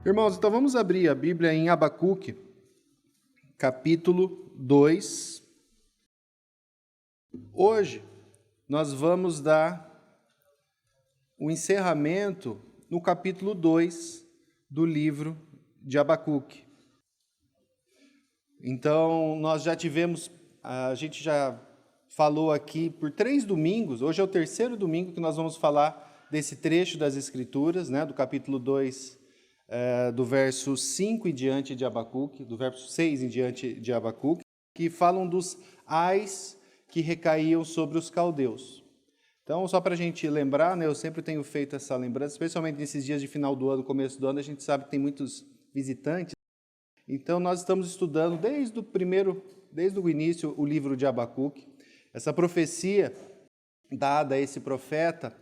Irmãos, então vamos abrir a Bíblia em Abacuque, capítulo 2. Hoje nós vamos dar o encerramento no capítulo 2 do livro de Abacuque. Então, nós já tivemos, a gente já falou aqui por 3 domingos, hoje é o terceiro domingo que nós vamos falar desse trecho das Escrituras, né, do capítulo 2, do verso 5 em diante de Abacuque, do verso 6 em diante de Abacuque, que falam dos ais que recaíam sobre os caldeus. Então, só para a gente lembrar, né, eu sempre tenho feito essa lembrança, especialmente nesses dias de final do ano, começo do ano, a gente sabe que tem muitos visitantes. Então, nós estamos estudando desde o início, o livro de Abacuque. Essa profecia dada a esse profeta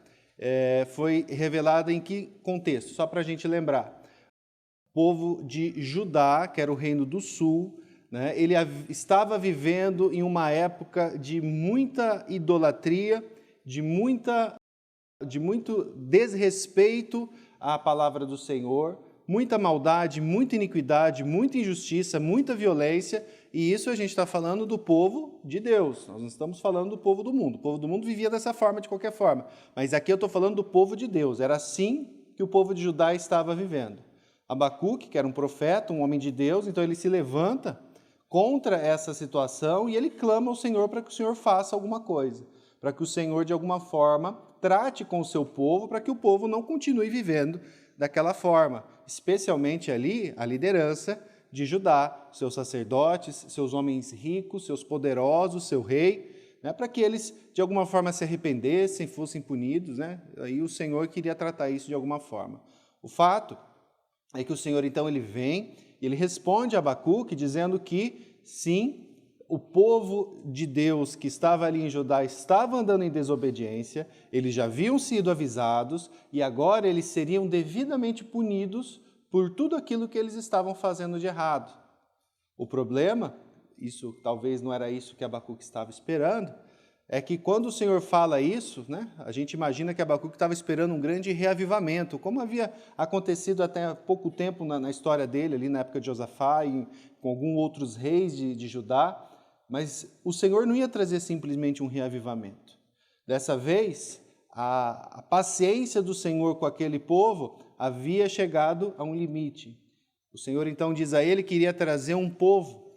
foi revelada em que contexto? Só para a gente lembrar. O povo de Judá, que era o reino do sul, né, ele estava vivendo em uma época de muita idolatria, de muito desrespeito à palavra do Senhor, muita maldade, muita iniquidade, muita injustiça, muita violência, e isso a gente está falando do povo de Deus, nós não estamos falando do povo do mundo. O povo do mundo vivia dessa forma, de qualquer forma, mas aqui eu estou falando do povo de Deus, era assim que o povo de Judá estava vivendo. Abacuque, que era um profeta, um homem de Deus, então ele se levanta contra essa situação e ele clama ao Senhor para que o Senhor faça alguma coisa, para que o Senhor, de alguma forma, trate com o seu povo, para que o povo não continue vivendo daquela forma, especialmente ali a liderança de Judá, seus sacerdotes, seus homens ricos, seus poderosos, seu rei, né, para que eles, de alguma forma, se arrependessem, fossem punidos, né? Aí o Senhor queria tratar isso de alguma forma. O fato é que o Senhor, então, ele vem e ele responde a Abacuque dizendo que, sim, o povo de Deus que estava ali em Judá estava andando em desobediência, eles já haviam sido avisados e agora eles seriam devidamente punidos por tudo aquilo que eles estavam fazendo de errado. O problema, isso talvez não era isso que Abacuque estava esperando, é que quando o Senhor fala isso, né, a gente imagina que Abacuque estava esperando um grande reavivamento, como havia acontecido até há pouco tempo na história dele, ali na época de Josafá e com alguns outros reis de Judá, mas o Senhor não ia trazer simplesmente um reavivamento. Dessa vez, a paciência do Senhor com aquele povo havia chegado a um limite. O Senhor então diz a ele que iria trazer um povo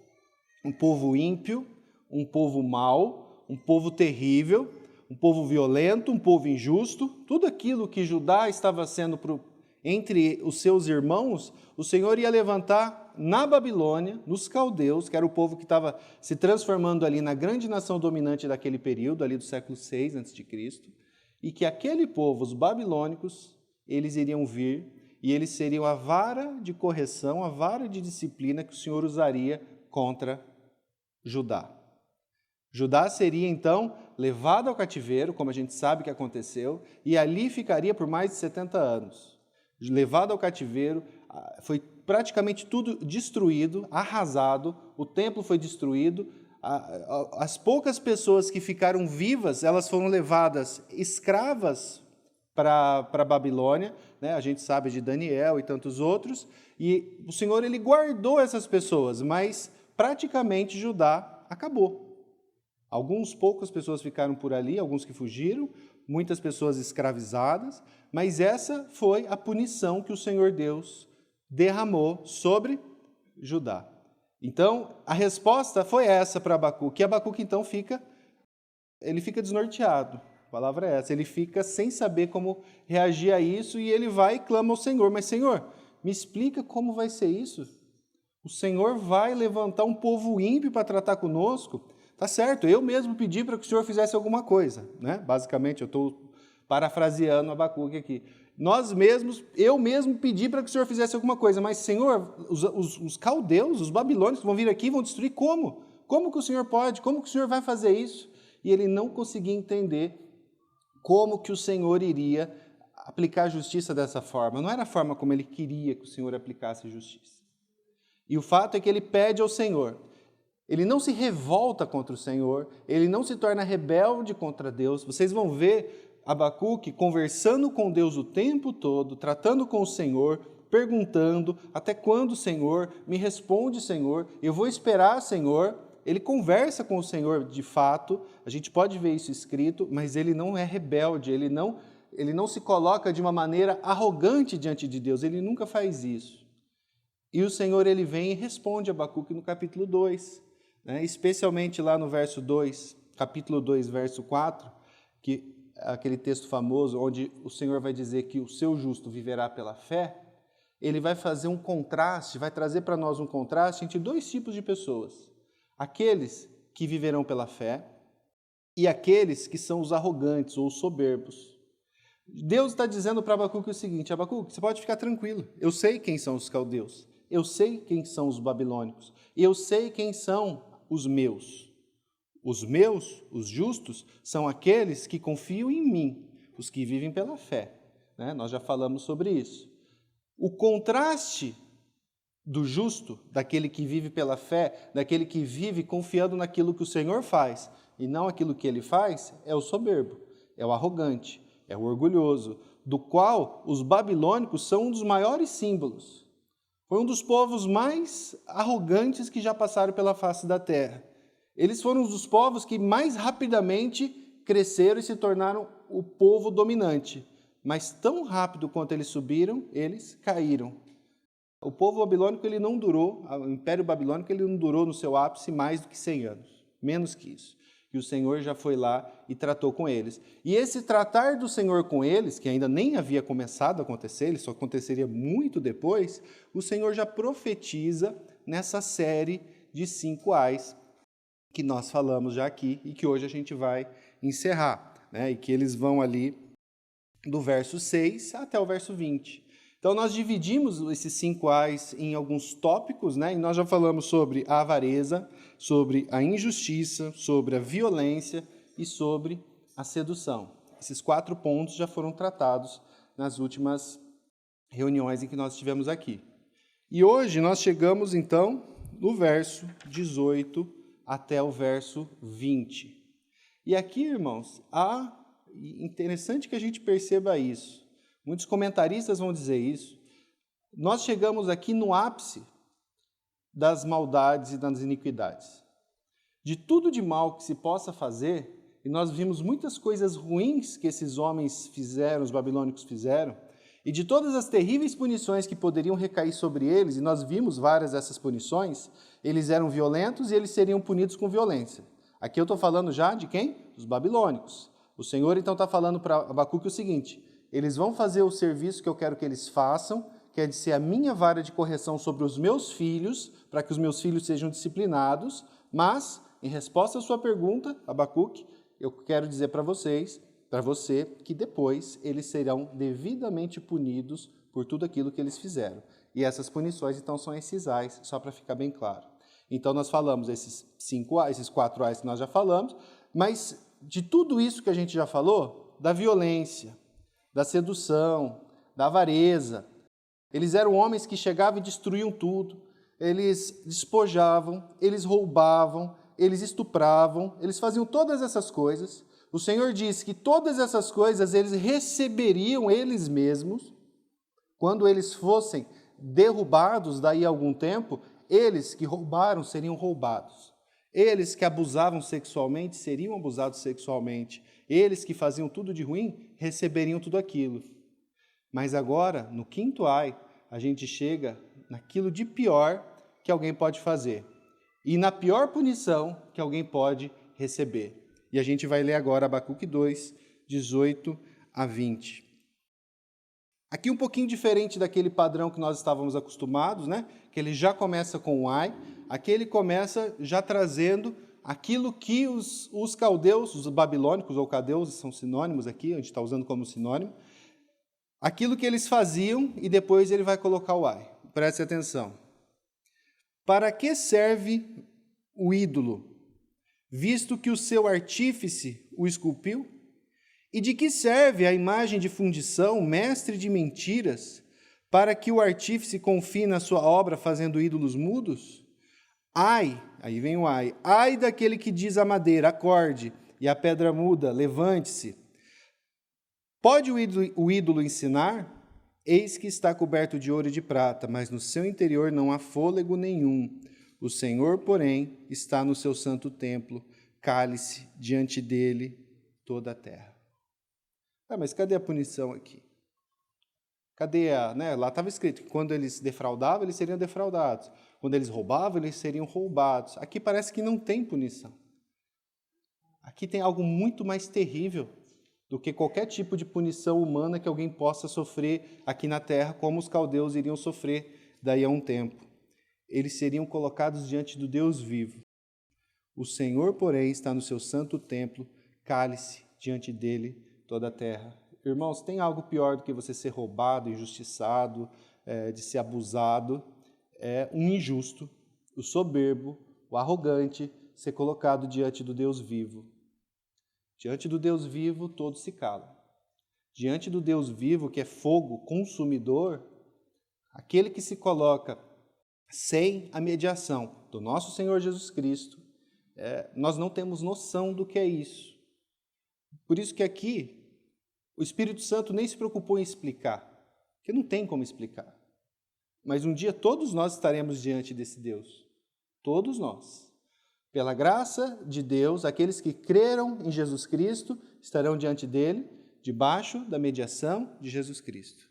ímpio, um povo mau, um povo terrível, um povo violento, um povo injusto. Tudo aquilo que Judá estava sendo entre os seus irmãos, o Senhor ia levantar na Babilônia, nos caldeus, que era o povo que estava se transformando ali na grande nação dominante daquele período, ali do século 6 a.C., e que aquele povo, os babilônicos, eles iriam vir e eles seriam a vara de correção, a vara de disciplina que o Senhor usaria contra Judá. Judá seria, então, levado ao cativeiro, como a gente sabe que aconteceu, e ali ficaria por mais de 70 anos. Levado ao cativeiro, foi praticamente tudo destruído, arrasado, o templo foi destruído, as poucas pessoas que ficaram vivas, elas foram levadas escravas para a Babilônia, né? A gente sabe de Daniel e tantos outros, e o Senhor ele guardou essas pessoas, mas praticamente Judá acabou. Poucas pessoas ficaram por ali, alguns que fugiram, muitas pessoas escravizadas, mas essa foi a punição que o Senhor Deus derramou sobre Judá. Então, a resposta foi essa para Abacuque. E Abacuque, então, fica desnorteado. A palavra é essa. Ele fica sem saber como reagir a isso e ele vai e clama ao Senhor. Mas, Senhor, me explica como vai ser isso? O Senhor vai levantar um povo ímpio para tratar conosco? Tá certo, eu mesmo pedi para que o Senhor fizesse alguma coisa, né? Basicamente, eu estou parafraseando Abacuque aqui. Eu mesmo pedi para que o Senhor fizesse alguma coisa, mas, Senhor, os caldeus, os babilônios vão vir aqui e vão destruir como? Como que o Senhor pode? Como que o Senhor vai fazer isso? E ele não conseguia entender como que o Senhor iria aplicar justiça dessa forma. Não era a forma como ele queria que o Senhor aplicasse justiça. E o fato é que ele pede ao Senhor. Ele não se revolta contra o Senhor, ele não se torna rebelde contra Deus. Vocês vão ver Abacuque conversando com Deus o tempo todo, tratando com o Senhor, perguntando: até quando, Senhor? Me responde, Senhor. Eu vou esperar, Senhor. Ele conversa com o Senhor de fato, a gente pode ver isso escrito, mas ele não é rebelde, ele não se coloca de uma maneira arrogante diante de Deus, ele nunca faz isso. E o Senhor, ele vem e responde a Abacuque no capítulo 2, né? Especialmente lá no verso 2, capítulo 2, verso 4, que é aquele texto famoso onde o Senhor vai dizer que o seu justo viverá pela fé. Ele vai fazer um contraste, vai trazer para nós um contraste entre dois tipos de pessoas. Aqueles que viverão pela fé e aqueles que são os arrogantes ou os soberbos. Deus está dizendo para Abacuque o seguinte: Abacuque, você pode ficar tranquilo, eu sei quem são os caldeus, eu sei quem são os babilônicos, e eu sei quem são os meus. Os meus, os justos, são aqueles que confiam em mim, os que vivem pela fé. Né? Nós já falamos sobre isso. O contraste do justo, daquele que vive pela fé, daquele que vive confiando naquilo que o Senhor faz e não aquilo que ele faz, é o soberbo, é o arrogante, é o orgulhoso, do qual os babilônicos são um dos maiores símbolos. Foi um dos povos mais arrogantes que já passaram pela face da terra. Eles foram um dos povos que mais rapidamente cresceram e se tornaram o povo dominante. Mas tão rápido quanto eles subiram, eles caíram. O povo babilônico, ele não durou, o Império Babilônico, ele não durou no seu ápice mais do que 100 anos, menos que isso. E o Senhor já foi lá e tratou com eles. E esse tratar do Senhor com eles, que ainda nem havia começado a acontecer, ele só aconteceria muito depois, o Senhor já profetiza nessa série de 5 ais que nós falamos já aqui e que hoje a gente vai encerrar, né? E que eles vão ali do verso 6 até o verso 20. Então, nós dividimos esses 5 ais em alguns tópicos, né? E nós já falamos sobre a avareza, sobre a injustiça, sobre a violência e sobre a sedução. Esses 4 pontos já foram tratados nas últimas reuniões em que nós estivemos aqui. E hoje nós chegamos, então, no verso 18 até o verso 20. E aqui, irmãos, interessante que a gente perceba isso. Muitos comentaristas vão dizer isso. Nós chegamos aqui no ápice das maldades e das iniquidades. De tudo de mal que se possa fazer, e nós vimos muitas coisas ruins que esses homens fizeram, os babilônicos fizeram, e de todas as terríveis punições que poderiam recair sobre eles, e nós vimos várias dessas punições, eles eram violentos e eles seriam punidos com violência. Aqui eu estou falando já de quem? Dos babilônicos. O Senhor, então, está falando para Abacuque o seguinte: eles vão fazer o serviço que eu quero que eles façam, que é de ser a minha vara de correção sobre os meus filhos, para que os meus filhos sejam disciplinados, mas, em resposta à sua pergunta, Abacuque, eu quero dizer para você, que depois eles serão devidamente punidos por tudo aquilo que eles fizeram. E essas punições, então, são esses ais, só para ficar bem claro. Então, nós falamos esses 4 ais que nós já falamos, mas de tudo isso que a gente já falou, da violência, da sedução, da avareza. Eles eram homens que chegavam e destruíam tudo. Eles despojavam, eles roubavam, eles estupravam, eles faziam todas essas coisas. O Senhor disse que todas essas coisas eles receberiam eles mesmos. Quando eles fossem derrubados daí a algum tempo, eles que roubaram seriam roubados. Eles que abusavam sexualmente seriam abusados sexualmente. Eles que faziam tudo de ruim receberiam tudo aquilo. Mas agora, no 5º ai, a gente chega naquilo de pior que alguém pode fazer. E na pior punição que alguém pode receber. E a gente vai ler agora Abacuque 2, 18 a 20. Aqui um pouquinho diferente daquele padrão que nós estávamos acostumados, né? Que ele já começa com o ai. Aqui ele começa já trazendo aquilo que os caldeus, os babilônicos ou caldeus são sinônimos aqui, a gente está usando como sinônimo, aquilo que eles faziam e depois ele vai colocar o ai. Preste atenção. Para que serve o ídolo, visto que o seu artífice o esculpiu? E de que serve a imagem de fundição, mestre de mentiras, para que o artífice confie na sua obra fazendo ídolos mudos? Ai, aí vem o ai daquele que diz à madeira, acorde, e à pedra muda, levante-se. Pode o ídolo ensinar? Eis que está coberto de ouro e de prata, mas no seu interior não há fôlego nenhum. O Senhor, porém, está no seu santo templo, cale-se diante dele toda a terra. Mas cadê a punição aqui? Cadê a, né? Lá estava escrito que quando eles defraudavam, eles seriam defraudados. Quando eles roubavam, eles seriam roubados. Aqui parece que não tem punição. Aqui tem algo muito mais terrível do que qualquer tipo de punição humana que alguém possa sofrer aqui na terra, como os caldeus iriam sofrer daí a um tempo. Eles seriam colocados diante do Deus vivo. O Senhor, porém, está no seu santo templo, cale-se diante dele toda a terra. Irmãos, tem algo pior do que você ser roubado, injustiçado, de ser abusado? É um injusto, o soberbo, o arrogante, ser colocado diante do Deus vivo. Diante do Deus vivo, todos se calam. Diante do Deus vivo, que é fogo consumidor, aquele que se coloca sem a mediação do nosso Senhor Jesus Cristo, nós não temos noção do que é isso. Por isso que aqui, o Espírito Santo nem se preocupou em explicar, porque não tem como explicar. Mas um dia todos nós estaremos diante desse Deus. Todos nós. Pela graça de Deus, aqueles que creram em Jesus Cristo estarão diante dele, debaixo da mediação de Jesus Cristo.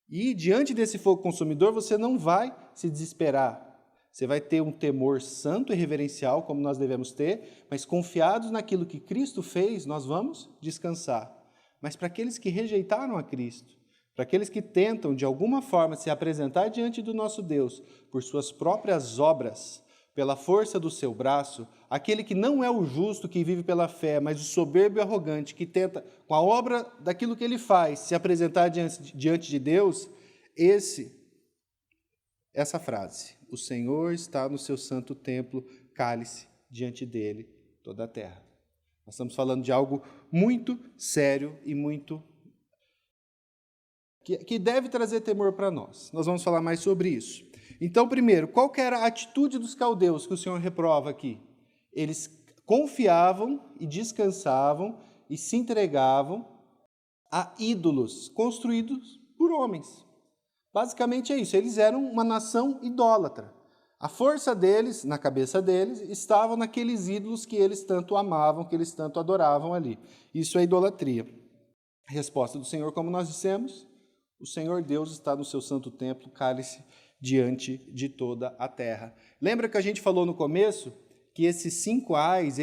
E diante desse fogo consumidor, você não vai se desesperar. Você vai ter um temor santo e reverencial, como nós devemos ter, mas confiados naquilo que Cristo fez, nós vamos descansar. Mas para aqueles que rejeitaram a Cristo, para aqueles que tentam, de alguma forma, se apresentar diante do nosso Deus por suas próprias obras, pela força do seu braço, aquele que não é o justo que vive pela fé, mas o soberbo e arrogante que tenta, com a obra daquilo que ele faz, se apresentar diante de Deus, essa frase, o Senhor está no seu santo templo, cale-se diante dele toda a terra. Nós estamos falando de algo muito sério e muito que deve trazer temor para nós. Nós vamos falar mais sobre isso. Então, primeiro, qual que era a atitude dos caldeus que o Senhor reprova aqui? Eles confiavam e descansavam e se entregavam a ídolos construídos por homens. Basicamente é isso, eles eram uma nação idólatra. A força deles, na cabeça deles, estava naqueles ídolos que eles tanto amavam, que eles tanto adoravam ali. Isso é idolatria. A resposta do Senhor, como nós dissemos, o Senhor Deus está no seu santo templo, cale-se diante de toda a terra. Lembra que a gente falou no começo que esses 5 ais,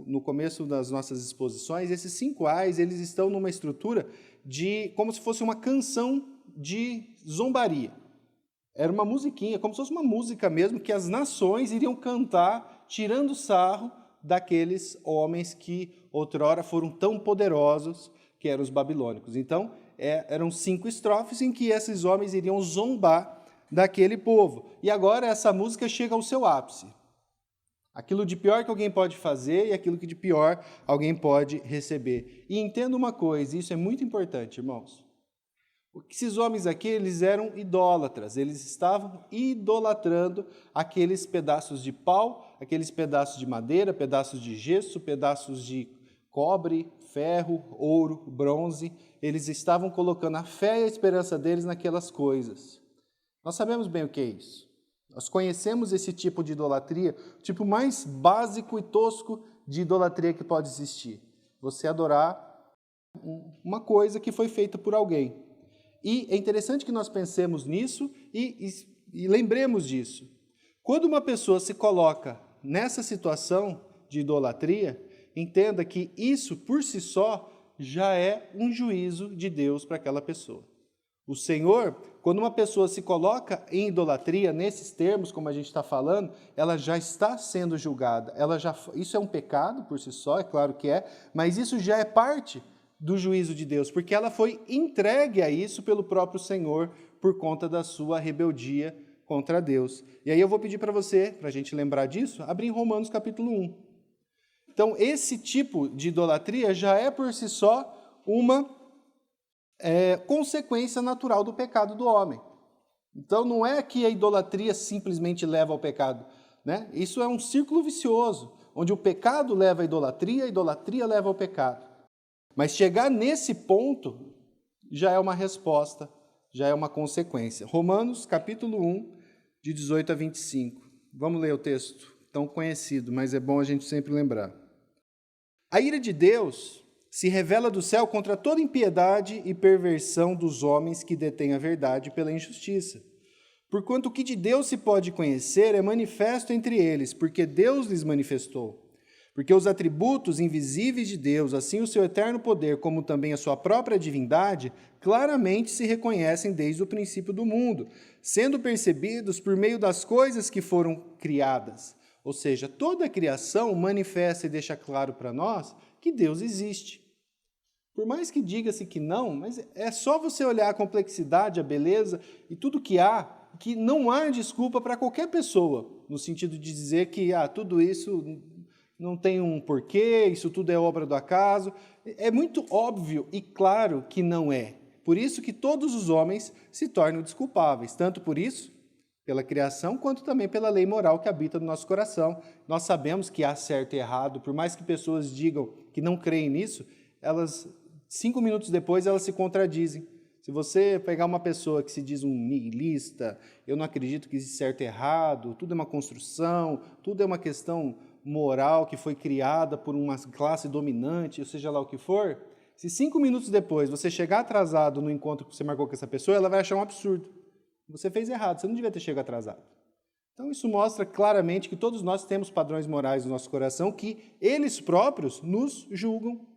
no começo das nossas exposições, esses 5 ais, eles estão numa estrutura de como se fosse uma canção de zombaria. Era uma musiquinha, como se fosse uma música mesmo, que as nações iriam cantar, tirando sarro daqueles homens que outrora foram tão poderosos, que eram os babilônicos. Então, eram 5 estrofes em que esses homens iriam zombar daquele povo. E agora essa música chega ao seu ápice. Aquilo de pior que alguém pode fazer e aquilo que de pior alguém pode receber. E entenda uma coisa, isso é muito importante, irmãos. Esses homens aqui, eles eram idólatras, eles estavam idolatrando aqueles pedaços de pau, aqueles pedaços de madeira, pedaços de gesso, pedaços de cobre, ferro, ouro, bronze. Eles estavam colocando a fé e a esperança deles naquelas coisas. Nós sabemos bem o que é isso. Nós conhecemos esse tipo de idolatria, o tipo mais básico e tosco de idolatria que pode existir. Você adorar uma coisa que foi feita por alguém. E é interessante que nós pensemos nisso e lembremos disso. Quando uma pessoa se coloca nessa situação de idolatria, entenda que isso, por si só, já é um juízo de Deus para aquela pessoa. O Senhor, quando uma pessoa se coloca em idolatria, nesses termos, como a gente está falando, ela já está sendo julgada. Isso é um pecado por si só, é claro que é, mas isso já é parte do juízo de Deus, porque ela foi entregue a isso pelo próprio Senhor por conta da sua rebeldia contra Deus. E aí eu vou pedir para você, para a gente lembrar disso, abrir em Romanos capítulo 1. Então, esse tipo de idolatria já é por si só uma consequência natural do pecado do homem. Então, não é que a idolatria simplesmente leva ao pecado, né? Isso é um círculo vicioso, onde o pecado leva à idolatria, a idolatria leva ao pecado. Mas chegar nesse ponto já é uma resposta já é uma consequência. Romanos, capítulo 1, de 18 a 25. Vamos ler o texto, tão conhecido, mas é bom a gente sempre lembrar. A ira de Deus se revela do céu contra toda impiedade e perversão dos homens que detêm a verdade pela injustiça. Porquanto o que de Deus se pode conhecer é manifesto entre eles, porque Deus lhes manifestou. Porque os atributos invisíveis de Deus, assim o seu eterno poder, como também a sua própria divindade, claramente se reconhecem desde o princípio do mundo, sendo percebidos por meio das coisas que foram criadas. Ou seja, toda a criação manifesta e deixa claro para nós que Deus existe. Por mais que diga-se que não, mas é só você olhar a complexidade, a beleza e tudo que há, que não há desculpa para qualquer pessoa, no sentido de dizer que tudo isso não tem um porquê, isso tudo é obra do acaso. É muito óbvio e claro que não é. Por isso que todos os homens se tornam desculpáveis, tanto por isso, pela criação, quanto também pela lei moral que habita no nosso coração. Nós sabemos que há certo e errado, por mais que pessoas digam que não creem nisso, 5 minutos depois, elas se contradizem. Se você pegar uma pessoa que se diz um nihilista, eu não acredito que existe certo e errado, tudo é uma construção, tudo é uma questão moral que foi criada por uma classe dominante, ou seja lá o que for, se 5 minutos depois você chegar atrasado no encontro que você marcou com essa pessoa, ela vai achar um absurdo. Você fez errado, você não devia ter chegado atrasado. Então isso mostra claramente que todos nós temos padrões morais no nosso coração que eles próprios nos julgam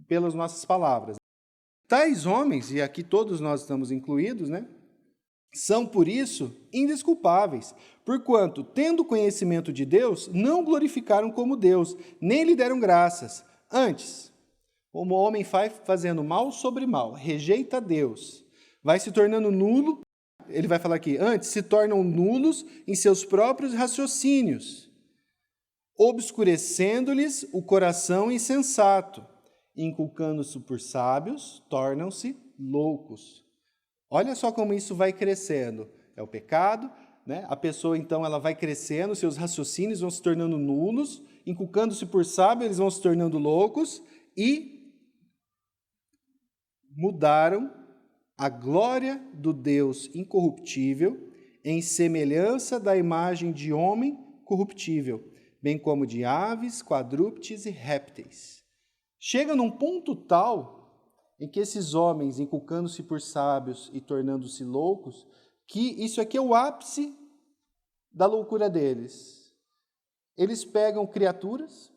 pelas nossas palavras. Tais homens, e aqui todos nós estamos incluídos, são, por isso, indesculpáveis, porquanto, tendo conhecimento de Deus, não glorificaram como Deus, nem lhe deram graças. Antes, como o homem vai fazendo mal sobre mal, rejeita Deus, vai se tornando nulo, ele vai falar aqui, antes se tornam nulos em seus próprios raciocínios, obscurecendo-lhes o coração insensato, inculcando-se por sábios, tornam-se loucos. Olha só como isso vai crescendo. É o pecado, A pessoa, então, ela vai crescendo, seus raciocínios vão se tornando nulos, inculcando-se por sábio, eles vão se tornando loucos e mudaram a glória do Deus incorruptível em semelhança da imagem de homem corruptível, bem como de aves, quadrúpedes e répteis. Chega num ponto tal em que esses homens, inculcando-se por sábios e tornando-se loucos, que isso aqui é o ápice da loucura deles. Eles pegam criaturas,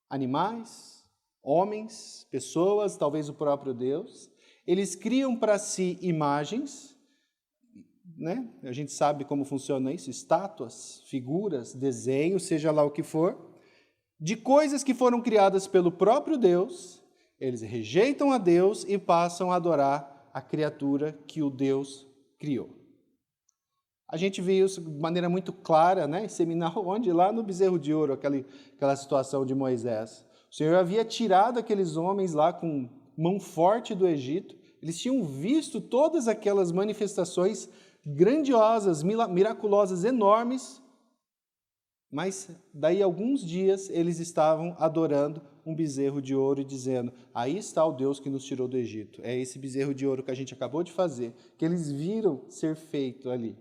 animais, homens, pessoas, talvez o próprio Deus, eles criam para si imagens, A gente sabe como funciona isso, estátuas, figuras, desenhos, seja lá o que for, de coisas que foram criadas pelo próprio Deus. Eles rejeitam a Deus e passam a adorar a criatura que o Deus criou. A gente vê isso de maneira muito clara, em seminário, onde? Lá no bezerro de ouro, aquela situação de Moisés. O Senhor havia tirado aqueles homens lá com mão forte do Egito, eles tinham visto todas aquelas manifestações grandiosas, miraculosas, enormes, mas daí a alguns dias eles estavam adorando um bezerro de ouro e dizendo, aí está o Deus que nos tirou do Egito. É esse bezerro de ouro que a gente acabou de fazer, que eles viram ser feito ali.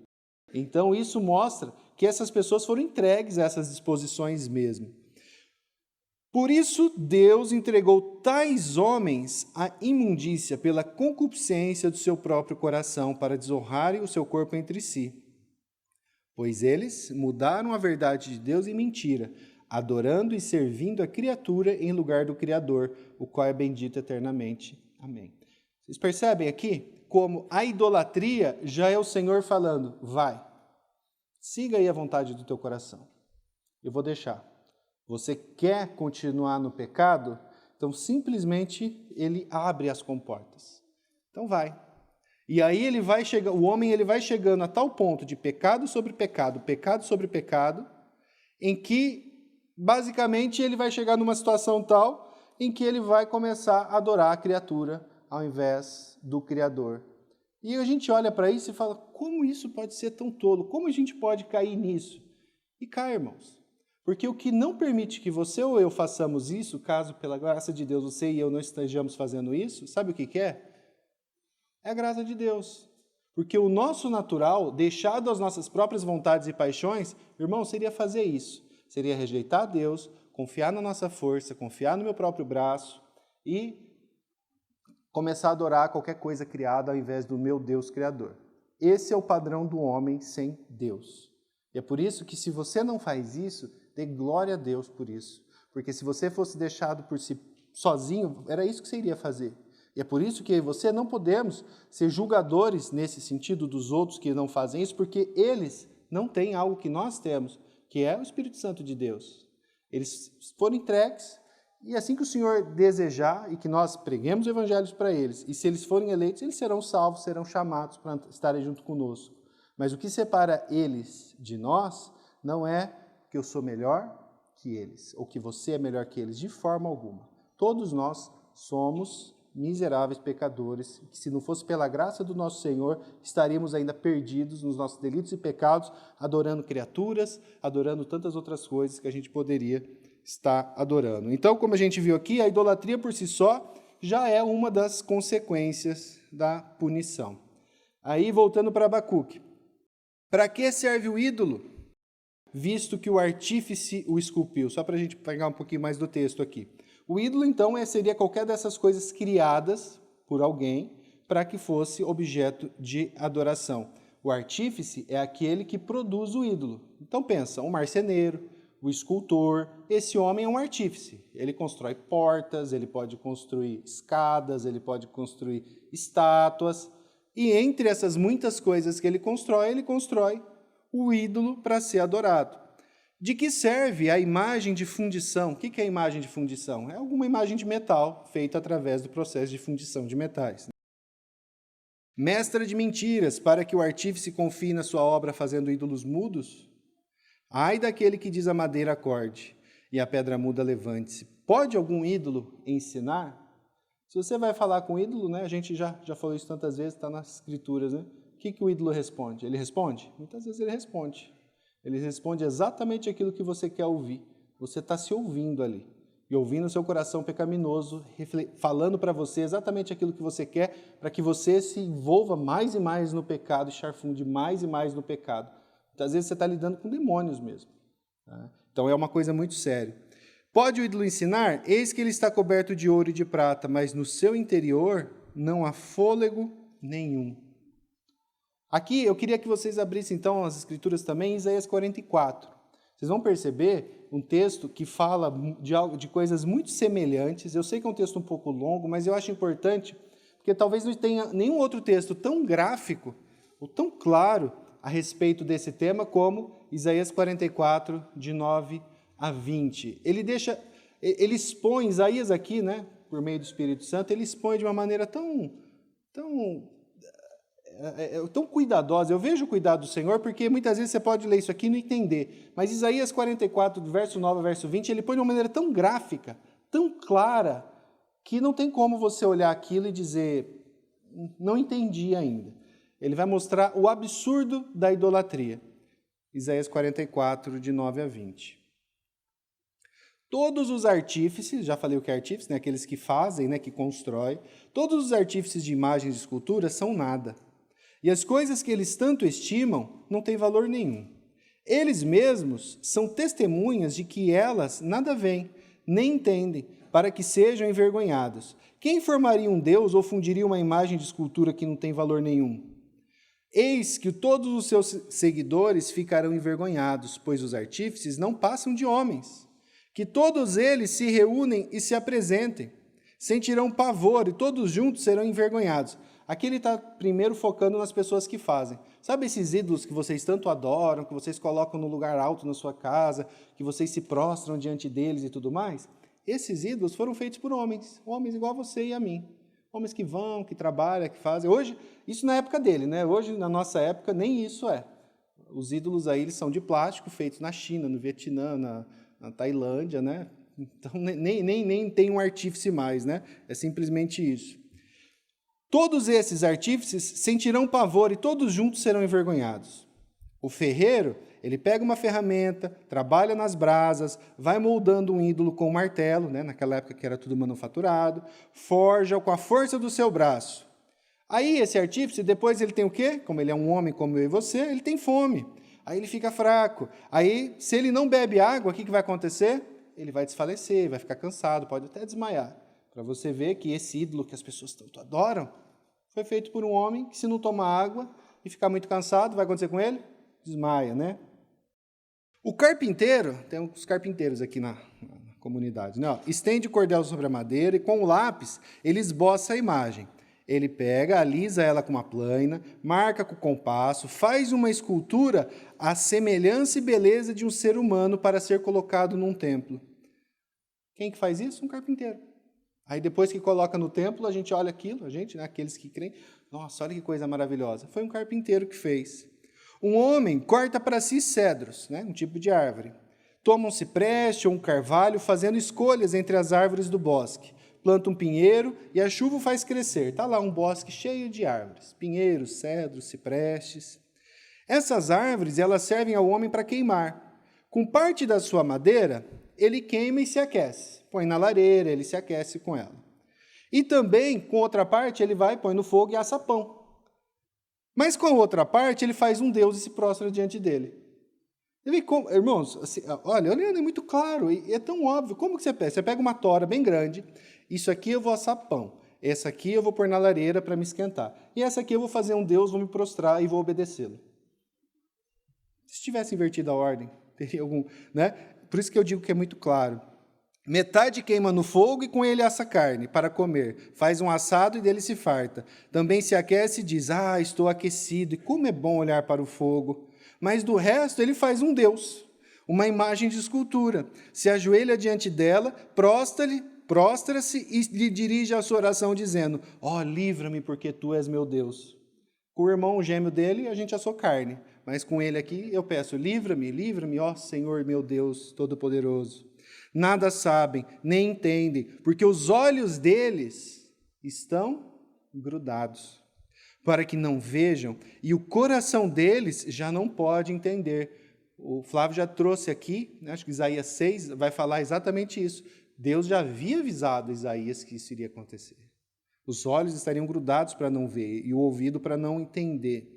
Então isso mostra que essas pessoas foram entregues a essas disposições mesmo. Por isso Deus entregou tais homens à imundícia pela concupiscência do seu próprio coração, para desonrarem o seu corpo entre si. Pois eles mudaram a verdade de Deus em mentira, adorando e servindo a criatura em lugar do Criador, o qual é bendito eternamente. Amém. Vocês percebem aqui como a idolatria já é o Senhor falando, vai, siga aí a vontade do teu coração. Eu vou deixar. Você quer continuar no pecado? Então simplesmente ele abre as comportas. Então vai. E aí o homem vai chegando a tal ponto de pecado sobre pecado, em que basicamente ele vai chegar numa situação tal em que ele vai começar a adorar a criatura ao invés do Criador. E a gente olha para isso e fala, como isso pode ser tão tolo? Como a gente pode cair nisso? E cai, irmãos. Porque o que não permite que você ou eu façamos isso, caso pela graça de Deus você e eu não estejamos fazendo isso, sabe o que é? É a graça de Deus. Porque o nosso natural, deixado às nossas próprias vontades e paixões, irmão, seria fazer isso. Seria rejeitar Deus, confiar na nossa força, confiar no meu próprio braço e começar a adorar qualquer coisa criada ao invés do meu Deus Criador. Esse é o padrão do homem sem Deus. E é por isso que se você não faz isso, dê glória a Deus por isso. Porque se você fosse deixado por si sozinho, era isso que você iria fazer. E é por isso que eu e você não podemos ser julgadores nesse sentido dos outros que não fazem isso, porque eles não têm algo que nós temos, que é o Espírito Santo de Deus. Eles foram entregues, e assim que o Senhor desejar e que nós preguemos o evangelho para eles, e se eles forem eleitos, eles serão salvos, serão chamados para estarem junto conosco. Mas o que separa eles de nós não é que eu sou melhor que eles, ou que você é melhor que eles, de forma alguma. Todos nós somos miseráveis pecadores, que se não fosse pela graça do nosso Senhor, estaríamos ainda perdidos nos nossos delitos e pecados, adorando criaturas, adorando tantas outras coisas que a gente poderia estar adorando. Então, como a gente viu aqui, a idolatria por si só já é uma das consequências da punição. Aí, voltando para Abacuque. Para que serve o ídolo? Visto que o artífice o esculpiu. Só para a gente pegar um pouquinho mais do texto aqui. O ídolo, então, seria qualquer dessas coisas criadas por alguém para que fosse objeto de adoração. O artífice é aquele que produz o ídolo. Então, pensa, um marceneiro, o escultor, esse homem é um artífice. Ele constrói portas, ele pode construir escadas, ele pode construir estátuas. E entre essas muitas coisas que ele constrói o ídolo para ser adorado. De que serve a imagem de fundição? O que é a imagem de fundição? É alguma imagem de metal feita através do processo de fundição de metais. Mestra de mentiras, para que o artífice confie na sua obra fazendo ídolos mudos? Ai daquele que diz a madeira acorde e a pedra muda levante-se. Pode algum ídolo ensinar? Se você vai falar com o ídolo, né, a gente já falou isso tantas vezes, está nas escrituras, né? O que o ídolo responde? Ele responde? Muitas vezes ele responde. Ele responde exatamente aquilo que você quer ouvir. Você está se ouvindo ali. E ouvindo o seu coração pecaminoso, falando para você exatamente aquilo que você quer, para que você se envolva mais e mais no pecado, charfunde mais e mais no pecado. Muitas vezes você está lidando com demônios mesmo. Tá? Então é uma coisa muito séria. Pode o ídolo ensinar? Eis que ele está coberto de ouro e de prata, mas no seu interior não há fôlego nenhum. Aqui eu queria que vocês abrissem então as escrituras também, em Isaías 44. Vocês vão perceber um texto que fala de coisas muito semelhantes. Eu sei que é um texto um pouco longo, mas eu acho importante, porque talvez não tenha nenhum outro texto tão gráfico ou tão claro a respeito desse tema como Isaías 44, de 9 a 20. Ele expõe, Isaías aqui, né, por meio do Espírito Santo, ele expõe de uma maneira tão cuidadosa. Eu vejo o cuidado do Senhor, porque muitas vezes você pode ler isso aqui e não entender. Mas Isaías 44, do verso 9 ao verso 20, ele põe de uma maneira tão gráfica, tão clara, que não tem como você olhar aquilo e dizer, não entendi ainda. Ele vai mostrar o absurdo da idolatria. Isaías 44, de 9 a 20. Todos os artífices, já falei o que é artífice, né? Aqueles que fazem, né? Que constroem, todos os artífices de imagens de escultura são nada. E as coisas que eles tanto estimam não têm valor nenhum. Eles mesmos são testemunhas de que elas nada veem, nem entendem, para que sejam envergonhados. Quem formaria um Deus ou fundiria uma imagem de escultura que não tem valor nenhum? Eis que todos os seus seguidores ficarão envergonhados, pois os artífices não passam de homens. Que todos eles se reúnem e se apresentem, sentirão pavor e todos juntos serão envergonhados. Aqui ele está primeiro focando nas pessoas que fazem. Sabe esses ídolos que vocês tanto adoram, que vocês colocam no lugar alto na sua casa, que vocês se prostram diante deles e tudo mais? Esses ídolos foram feitos por homens igual a você e a mim. Homens que vão, que trabalham, que fazem. Hoje, isso na época dele, né? Hoje, na nossa época, nem isso é. Os ídolos aí eles são de plástico, feitos na China, no Vietnã, na Tailândia, né? Então, nem tem um artífice mais, né? É simplesmente isso. Todos esses artífices sentirão pavor e todos juntos serão envergonhados. O ferreiro, ele pega uma ferramenta, trabalha nas brasas, vai moldando um ídolo com um martelo, né? Naquela época que era tudo manufaturado, forja com a força do seu braço. Aí esse artífice, depois ele tem o quê? Como ele é um homem como eu e você, ele tem fome. Aí ele fica fraco. Aí, se ele não bebe água, o que vai acontecer? Ele vai desfalecer, vai ficar cansado, pode até desmaiar. Para você ver que esse ídolo que as pessoas tanto adoram foi feito por um homem que, se não tomar água e ficar muito cansado, vai acontecer com ele? Desmaia, né? O carpinteiro, tem uns carpinteiros aqui na comunidade, né? Estende o cordel sobre a madeira e com o lápis ele esboça a imagem. Ele pega, alisa ela com uma plana, marca com o compasso, faz uma escultura à semelhança e beleza de um ser humano para ser colocado num templo. Quem que faz isso? Um carpinteiro. Aí depois que coloca no templo, a gente olha aquilo, a gente, né, aqueles que creem, nossa, olha que coisa maravilhosa. Foi um carpinteiro que fez. Um homem corta para si cedros, né, um tipo de árvore. Toma um cipreste ou um carvalho, fazendo escolhas entre as árvores do bosque. Planta um pinheiro e a chuva o faz crescer. Está lá um bosque cheio de árvores, pinheiros, cedros, ciprestes. Essas árvores, elas servem ao homem para queimar. Com parte da sua madeira, ele queima e se aquece. Põe na lareira, ele se aquece com ela. E também, com outra parte, ele vai, põe no fogo e assa pão. Mas com a outra parte, ele faz um Deus e se prostra diante dele. Irmãos, assim, olha, é muito claro, e é tão óbvio. Como que você pega? Você pega uma tora bem grande, isso aqui eu vou assar pão, essa aqui eu vou pôr na lareira para me esquentar, e essa aqui eu vou fazer um Deus, vou me prostrar e vou obedecê-lo. Se tivesse invertido a ordem, teria algum, né? Por isso que eu digo que é muito claro. Metade queima no fogo e com ele assa carne para comer. Faz um assado e dele se farta. Também se aquece e diz, estou aquecido, e como é bom olhar para o fogo. Mas do resto ele faz um Deus, uma imagem de escultura. Se ajoelha diante dela, prostra-se e lhe dirige a sua oração dizendo, livra-me porque tu és meu Deus. Com o irmão gêmeo dele, a gente assou carne. Mas com ele aqui, eu peço, livra-me, ó Senhor meu Deus Todo-Poderoso. Nada sabem, nem entendem, porque os olhos deles estão grudados, para que não vejam, e o coração deles já não pode entender. O Flávio já trouxe aqui, acho que Isaías 6 vai falar exatamente isso. Deus já havia avisado Isaías que isso iria acontecer. Os olhos estariam grudados para não ver, e o ouvido para não entender.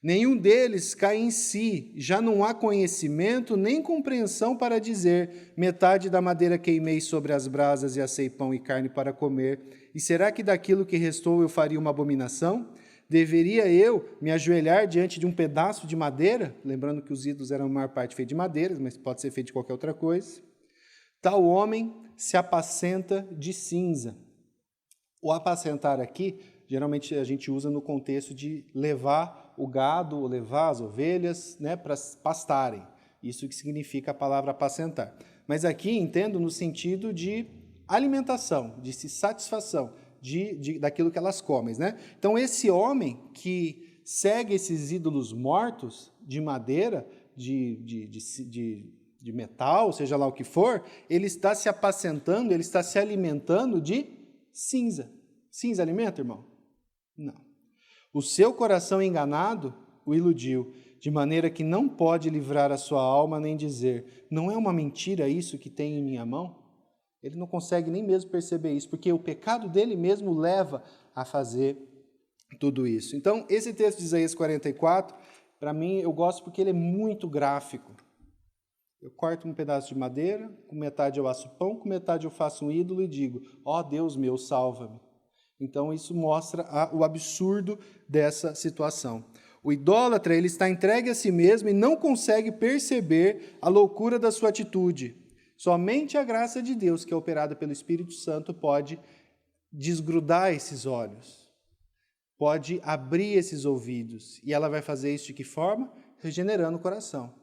Nenhum deles cai em si, já não há conhecimento nem compreensão para dizer, metade da madeira queimei sobre as brasas e assei pão e carne para comer, e será que daquilo que restou eu faria uma abominação? Deveria eu me ajoelhar diante de um pedaço de madeira? Lembrando que os ídolos eram a maior parte feitos de madeiras, mas pode ser feito de qualquer outra coisa. Tal homem se apacenta de cinza. O apacentar aqui, geralmente a gente usa no contexto de levar o gado, ou levar as ovelhas, né, para pastarem. Isso que significa a palavra apacentar. Mas aqui entendo no sentido de alimentação, de satisfação, daquilo que elas comem, né? Então esse homem que segue esses ídolos mortos de madeira, de metal, seja lá o que for, ele está se apacentando, ele está se alimentando de cinza. Cinza alimenta, irmão? Não. O seu coração enganado o iludiu, de maneira que não pode livrar a sua alma nem dizer, não é uma mentira isso que tem em minha mão? Ele não consegue nem mesmo perceber isso, porque o pecado dele mesmo leva a fazer tudo isso. Então, esse texto de Isaías 44, para mim, eu gosto porque ele é muito gráfico. Eu corto um pedaço de madeira, com metade eu asso pão, com metade eu faço um ídolo e digo, Deus meu, salva-me. Então, isso mostra o absurdo dessa situação. O idólatra, ele está entregue a si mesmo e não consegue perceber a loucura da sua atitude. Somente a graça de Deus, que é operada pelo Espírito Santo, pode desgrudar esses olhos, pode abrir esses ouvidos. E ela vai fazer isso de que forma? Regenerando o coração,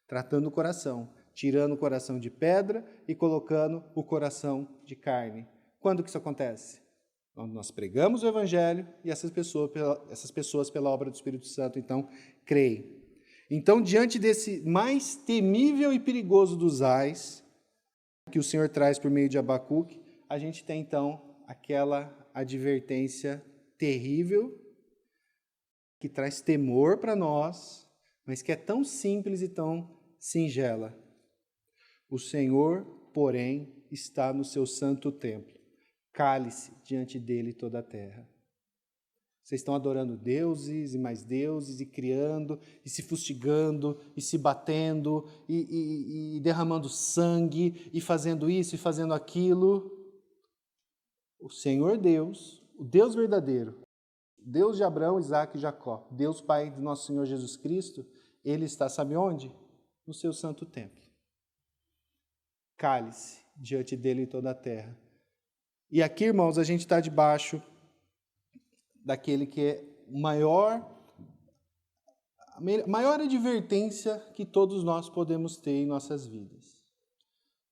tratando o coração, tirando o coração de pedra e colocando o coração de carne. Quando que isso acontece? Nós pregamos o Evangelho e essas pessoas, pela obra do Espírito Santo, então, creem. Então, diante desse mais temível e perigoso dos ais, que o Senhor traz por meio de Abacuque, a gente tem, então, aquela advertência terrível, que traz temor para nós, mas que é tão simples e tão singela. O Senhor, porém, está no seu santo templo. Cale-se diante dele toda a terra. Vocês estão adorando deuses e mais deuses, e criando, e se fustigando, e se batendo, e derramando sangue, e fazendo isso e fazendo aquilo. O Senhor Deus, o Deus verdadeiro, Deus de Abraão, Isaque e Jacó, Deus Pai do nosso Senhor Jesus Cristo, Ele está, sabe onde? No seu santo templo. Cale-se diante dele em toda a terra. E aqui, irmãos, a gente está debaixo daquele que é a maior advertência que todos nós podemos ter em nossas vidas.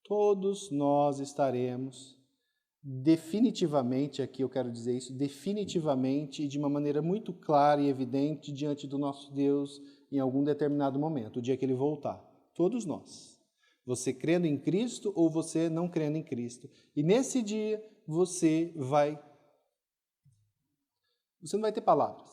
Todos nós estaremos definitivamente, aqui eu quero dizer isso, definitivamente e de uma maneira muito clara e evidente diante do nosso Deus em algum determinado momento, o dia que Ele voltar. Todos nós. Você crendo em Cristo ou você não crendo em Cristo. E nesse dia você não vai ter palavras.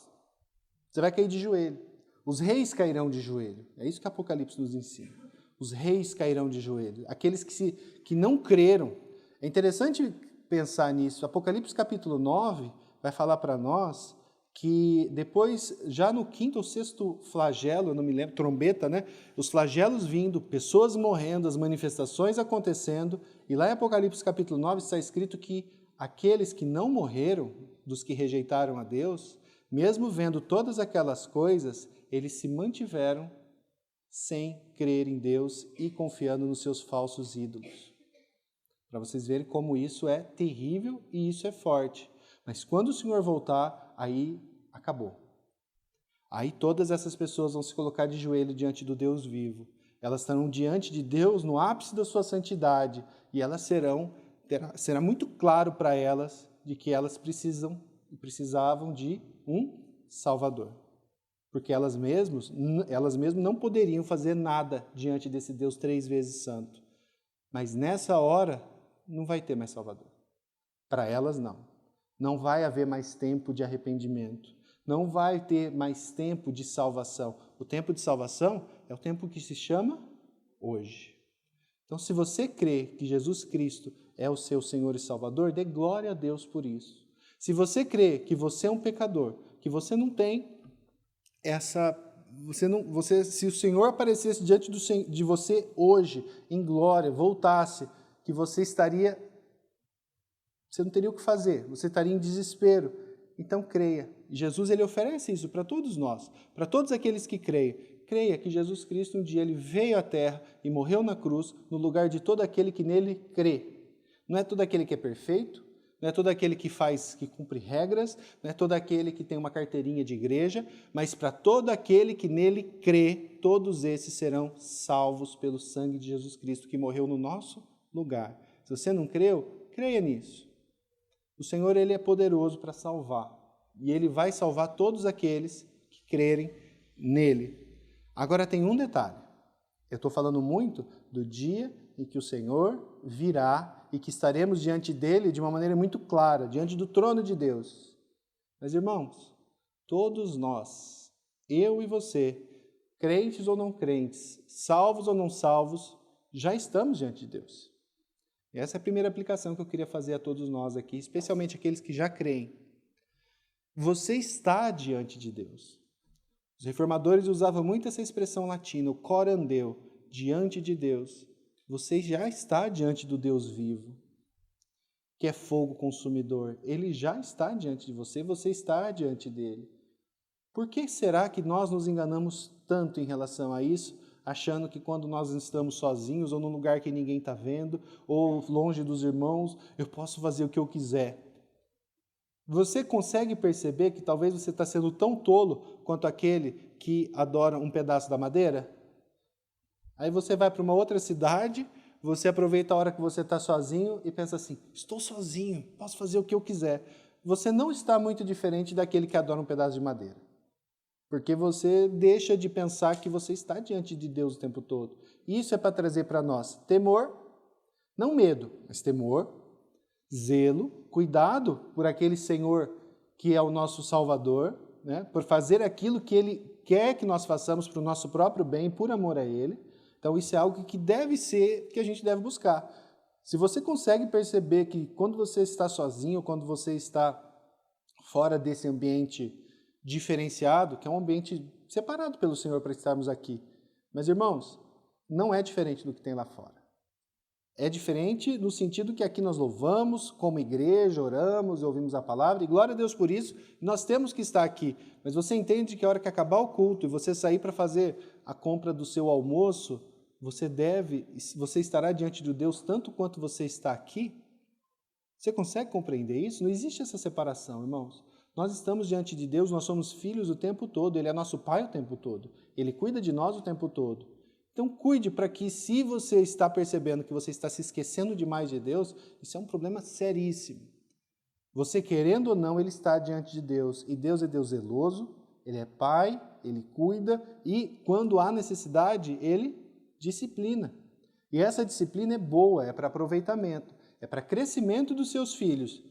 Você vai cair de joelho. Os reis cairão de joelho. É isso que Apocalipse nos ensina. Os reis cairão de joelho. Aqueles que não creram. É interessante pensar nisso. Apocalipse capítulo 9 vai falar para nós que depois, já no 5º ou 6º flagelo, eu não me lembro, trombeta, né? Os flagelos vindo, pessoas morrendo, as manifestações acontecendo. E lá em Apocalipse capítulo 9 está escrito que aqueles que não morreram, dos que rejeitaram a Deus, mesmo vendo todas aquelas coisas, eles se mantiveram sem crer em Deus e confiando nos seus falsos ídolos. Para vocês verem como isso é terrível e isso é forte. Mas quando o Senhor voltar, aí acabou. Aí todas essas pessoas vão se colocar de joelho diante do Deus vivo. Elas estarão diante de Deus no ápice da sua santidade e elas será muito claro para elas de que elas precisavam de um Salvador. Porque elas mesmas não poderiam fazer nada diante desse Deus 3 vezes santo. Mas nessa hora, não vai ter mais Salvador. Para elas, não. Não vai haver mais tempo de arrependimento. Não vai ter mais tempo de salvação. O tempo de salvação é o tempo que se chama hoje. Então, se você crê que Jesus Cristo é o seu Senhor e Salvador, dê glória a Deus por isso. Se você crê que você é um pecador, que você não tem se o Senhor aparecesse diante de você hoje, em glória, voltasse, que você não teria o que fazer, você estaria em desespero. Então creia. Jesus, ele oferece isso para todos nós, para todos aqueles que creem. Creia que Jesus Cristo um dia ele veio à terra e morreu na cruz no lugar de todo aquele que nele crê. Não é todo aquele que é perfeito, não é todo aquele que cumpre regras, não é todo aquele que tem uma carteirinha de igreja, mas para todo aquele que nele crê, todos esses serão salvos pelo sangue de Jesus Cristo que morreu no nosso lugar. Se você não creu, creia nisso. O Senhor, ele é poderoso para salvar, e ele vai salvar todos aqueles que crerem nele. Agora tem um detalhe. Eu estou falando muito do dia em que o Senhor virá e que estaremos diante dele de uma maneira muito clara, diante do trono de Deus. Mas, irmãos, todos nós, eu e você, crentes ou não crentes, salvos ou não salvos, já estamos diante de Deus. E essa é a primeira aplicação que eu queria fazer a todos nós aqui, especialmente aqueles que já creem. Você está diante de Deus. Os reformadores usavam muito essa expressão latina, o coram Deo, diante de Deus. Você já está diante do Deus vivo, que é fogo consumidor. Ele já está diante de você, você está diante dele. Por que será que nós nos enganamos tanto em relação a isso, achando que quando nós estamos sozinhos, ou num lugar que ninguém está vendo, ou longe dos irmãos, eu posso fazer o que eu quiser? Você consegue perceber que talvez você está sendo tão tolo quanto aquele que adora um pedaço da madeira? Aí você vai para uma outra cidade, você aproveita a hora que você está sozinho e pensa assim, estou sozinho, posso fazer o que eu quiser. Você não está muito diferente daquele que adora um pedaço de madeira. Porque você deixa de pensar que você está diante de Deus o tempo todo. Isso é para trazer para nós temor, não medo, mas temor, zelo, cuidado por aquele Senhor que é o nosso Salvador, né? Por fazer aquilo que Ele quer que nós façamos para o nosso próprio bem, por amor a Ele. Então isso é algo que deve ser, que a gente deve buscar. Se você consegue perceber que quando você está sozinho, quando você está fora desse ambiente diferenciado, que é um ambiente separado pelo Senhor para estarmos aqui. Mas, irmãos, não é diferente do que tem lá fora. É diferente no sentido que aqui nós louvamos, como igreja, oramos, ouvimos a palavra, e glória a Deus por isso, nós temos que estar aqui. Mas você entende que a hora que acabar o culto e você sair para fazer a compra do seu almoço, você estará diante de Deus tanto quanto você está aqui? Você consegue compreender isso? Não existe essa separação, irmãos. Nós estamos diante de Deus, nós somos filhos o tempo todo, Ele é nosso Pai o tempo todo, Ele cuida de nós o tempo todo. Então cuide para que, se você está percebendo que você está se esquecendo demais de Deus, isso é um problema seríssimo. Você querendo ou não, Ele está diante de Deus, e Deus é Deus zeloso, Ele é Pai, Ele cuida, e quando há necessidade, Ele disciplina. E essa disciplina é boa, é para aproveitamento, é para crescimento dos seus filhos,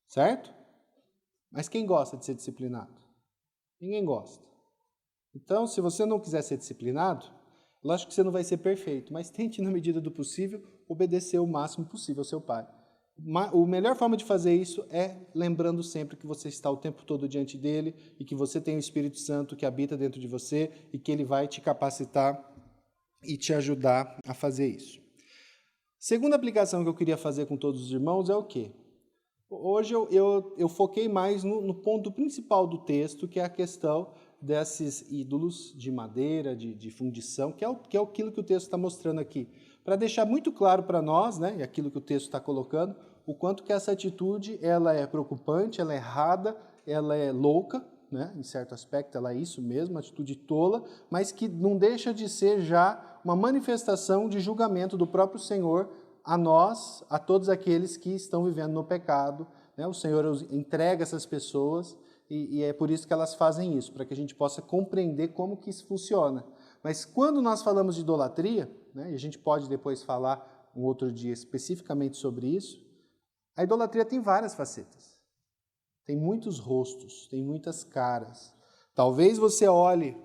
certo? Mas quem gosta de ser disciplinado? Ninguém gosta. Então, se você não quiser ser disciplinado, lógico que você não vai ser perfeito, mas tente, na medida do possível, obedecer o máximo possível ao seu pai. A melhor forma de fazer isso é lembrando sempre que você está o tempo todo diante dele e que você tem o Espírito Santo que habita dentro de você e que ele vai te capacitar e te ajudar a fazer isso. Segunda aplicação que eu queria fazer com todos os irmãos é o quê? Hoje eu foquei mais no ponto principal do texto, que é a questão desses ídolos de madeira, de fundição, que é aquilo que o texto está mostrando aqui. Para deixar muito claro para nós, né, e aquilo que o texto está colocando, o quanto que essa atitude ela é preocupante, ela é errada, ela é louca, né, em certo aspecto ela é isso mesmo, uma atitude tola, mas que não deixa de ser já uma manifestação de julgamento do próprio Senhor a nós, a todos aqueles que estão vivendo no pecado, né? O Senhor entrega essas pessoas e é por isso que elas fazem isso, para que a gente possa compreender como que isso funciona. Mas quando nós falamos de idolatria, né, e a gente pode depois falar um outro dia especificamente sobre isso, a idolatria tem várias facetas, tem muitos rostos, tem muitas caras. Talvez você olhe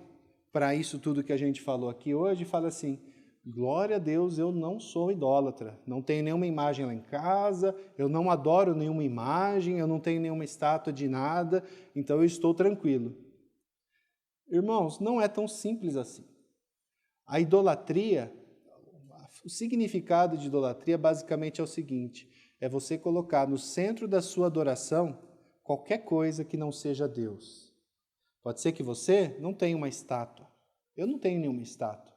para isso tudo que a gente falou aqui hoje e fale assim: glória a Deus, eu não sou idólatra, não tenho nenhuma imagem lá em casa, eu não adoro nenhuma imagem, eu não tenho nenhuma estátua de nada, então eu estou tranquilo. Irmãos, não é tão simples assim. A idolatria, o significado de idolatria basicamente é o seguinte: é você colocar no centro da sua adoração qualquer coisa que não seja Deus. Pode ser que você não tenha uma estátua, eu não tenho nenhuma estátua.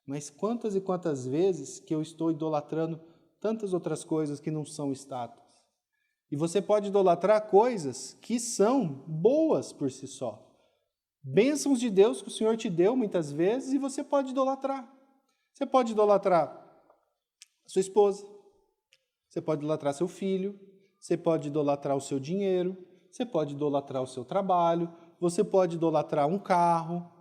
Mas quantas e quantas vezes que eu estou idolatrando tantas outras coisas que não são estátuas? E você pode idolatrar coisas que são boas por si só. Bênçãos de Deus que o Senhor te deu muitas vezes e você pode idolatrar. Você pode idolatrar a sua esposa, você pode idolatrar seu filho, você pode idolatrar o seu dinheiro, você pode idolatrar o seu trabalho, você pode idolatrar um carro.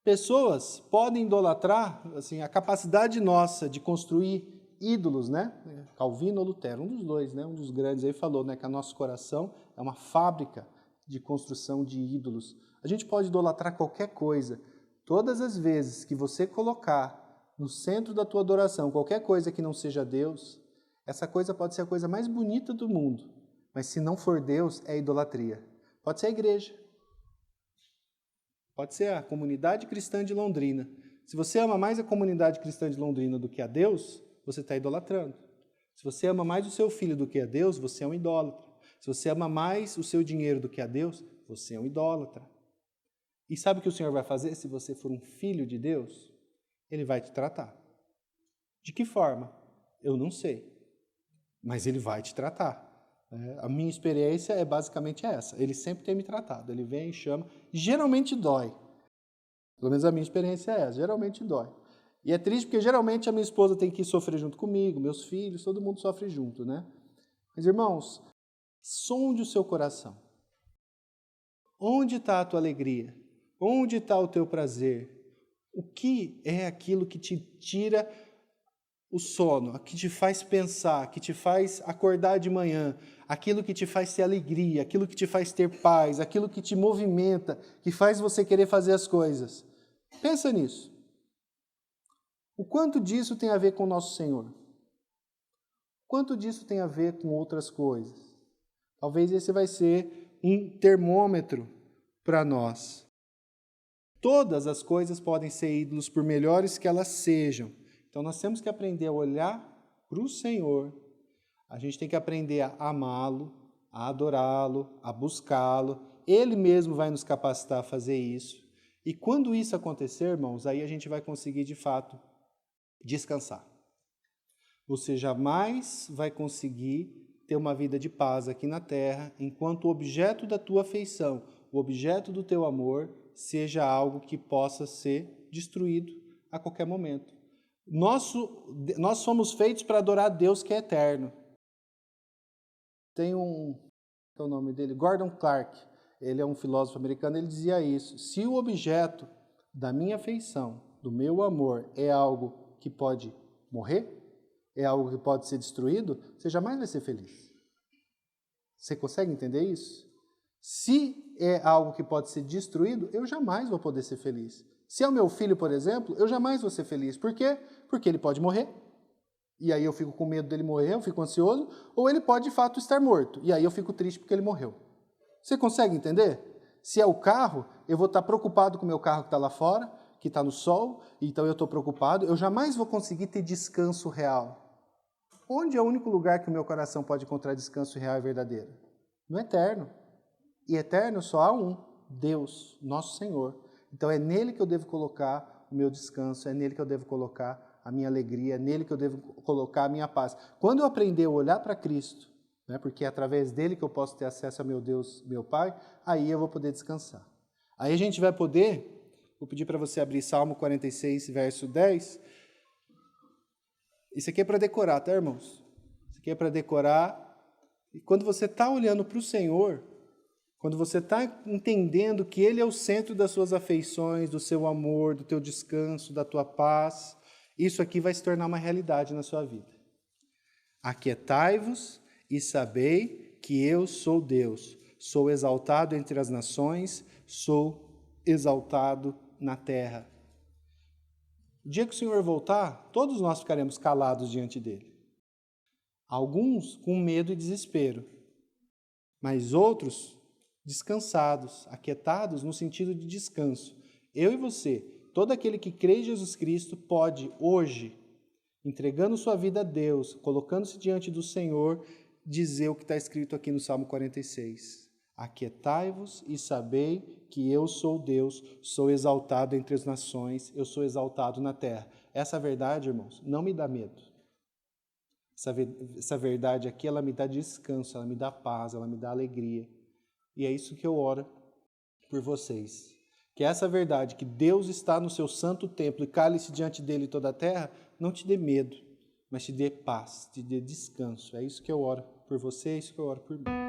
Pessoas podem idolatrar, assim, a capacidade nossa de construir ídolos, né? Calvino ou Lutero, um dos dois, né? Um dos grandes aí falou, né, que o nosso coração é uma fábrica de construção de ídolos. A gente pode idolatrar qualquer coisa. Todas as vezes que você colocar no centro da tua adoração qualquer coisa que não seja Deus, essa coisa pode ser a coisa mais bonita do mundo, mas se não for Deus, é idolatria. Pode ser a igreja. Pode ser a comunidade cristã de Londrina. Se você ama mais a comunidade cristã de Londrina do que a Deus, você está idolatrando. Se você ama mais o seu filho do que a Deus, você é um idólatra. Se você ama mais o seu dinheiro do que a Deus, você é um idólatra. E sabe o que o Senhor vai fazer se você for um filho de Deus? Ele vai te tratar. De que forma? Eu não sei. Mas Ele vai te tratar. A minha experiência é basicamente essa. Ele sempre tem me tratado. Ele vem e chama. Geralmente dói. Pelo menos a minha experiência é essa. Geralmente dói. E é triste porque geralmente a minha esposa tem que sofrer junto comigo, meus filhos, todo mundo sofre junto, né? Mas, irmãos, sonde o seu coração. Onde está a tua alegria? Onde está o teu prazer? O que é aquilo que te tira o sono, que te faz pensar, que te faz acordar de manhã, aquilo que te faz ter alegria, aquilo que te faz ter paz, aquilo que te movimenta, que faz você querer fazer as coisas? Pensa nisso. O quanto disso tem a ver com o nosso Senhor? O quanto disso tem a ver com outras coisas? Talvez esse vai ser um termômetro para nós. Todas as coisas podem ser ídolos, por melhores que elas sejam. Então, nós temos que aprender a olhar para o Senhor. A gente tem que aprender a amá-lo, a adorá-lo, a buscá-lo. Ele mesmo vai nos capacitar a fazer isso. E quando isso acontecer, irmãos, aí a gente vai conseguir, de fato, descansar. Você jamais vai conseguir ter uma vida de paz aqui na terra, enquanto o objeto da tua afeição, o objeto do teu amor, seja algo que possa ser destruído a qualquer momento. Nós somos feitos para adorar a Deus que é eterno. Tem qual é o nome dele? Gordon Clark. Ele é um filósofo americano, ele dizia isso. Se o objeto da minha afeição, do meu amor, é algo que pode morrer, é algo que pode ser destruído, você jamais vai ser feliz. Você consegue entender isso? Se é algo que pode ser destruído, eu jamais vou poder ser feliz. Se é o meu filho, por exemplo, eu jamais vou ser feliz. Por quê? Porque ele pode morrer. E aí eu fico com medo dele morrer, eu fico ansioso. Ou ele pode, de fato, estar morto. E aí eu fico triste porque ele morreu. Você consegue entender? Se é o carro, eu vou estar preocupado com o meu carro que está lá fora, que está no sol, então eu estou preocupado. Eu jamais vou conseguir ter descanso real. Onde é o único lugar que o meu coração pode encontrar descanso real e verdadeiro? No eterno. E eterno só há um, Deus, nosso Senhor. Então é nele que eu devo colocar o meu descanso, é nele que eu devo colocar a minha alegria, é nele que eu devo colocar a minha paz. Quando eu aprender a olhar para Cristo, né, porque é através dele que eu posso ter acesso a meu Deus, meu Pai, aí eu vou poder descansar. Aí a gente vai poder, vou pedir para você abrir Salmo 46, verso 10. Isso aqui é para decorar, tá, irmãos? Isso aqui é para decorar. E quando você está olhando para o Senhor, quando você está entendendo que Ele é o centro das suas afeições, do seu amor, do teu descanso, da tua paz, isso aqui vai se tornar uma realidade na sua vida. Aquietai-vos e sabei que eu sou Deus. Sou exaltado entre as nações, sou exaltado na terra. O dia que o Senhor voltar, todos nós ficaremos calados diante dele. Alguns com medo e desespero, mas outros descansados, aquietados no sentido de descanso. Eu e você, todo aquele que crê em Jesus Cristo pode hoje, entregando sua vida a Deus, colocando-se diante do Senhor, dizer o que está escrito aqui no Salmo 46. Aquietai-vos e sabei que eu sou Deus, sou exaltado entre as nações, eu sou exaltado na terra. Essa verdade, irmãos, não me dá medo. Essa verdade aqui, ela me dá descanso, ela me dá paz, ela me dá alegria. E é isso que eu oro por vocês. Que essa verdade, que Deus está no seu santo templo e cale-se diante dele toda a terra, não te dê medo, mas te dê paz, te dê descanso. É isso que eu oro por você, é isso que eu oro por mim.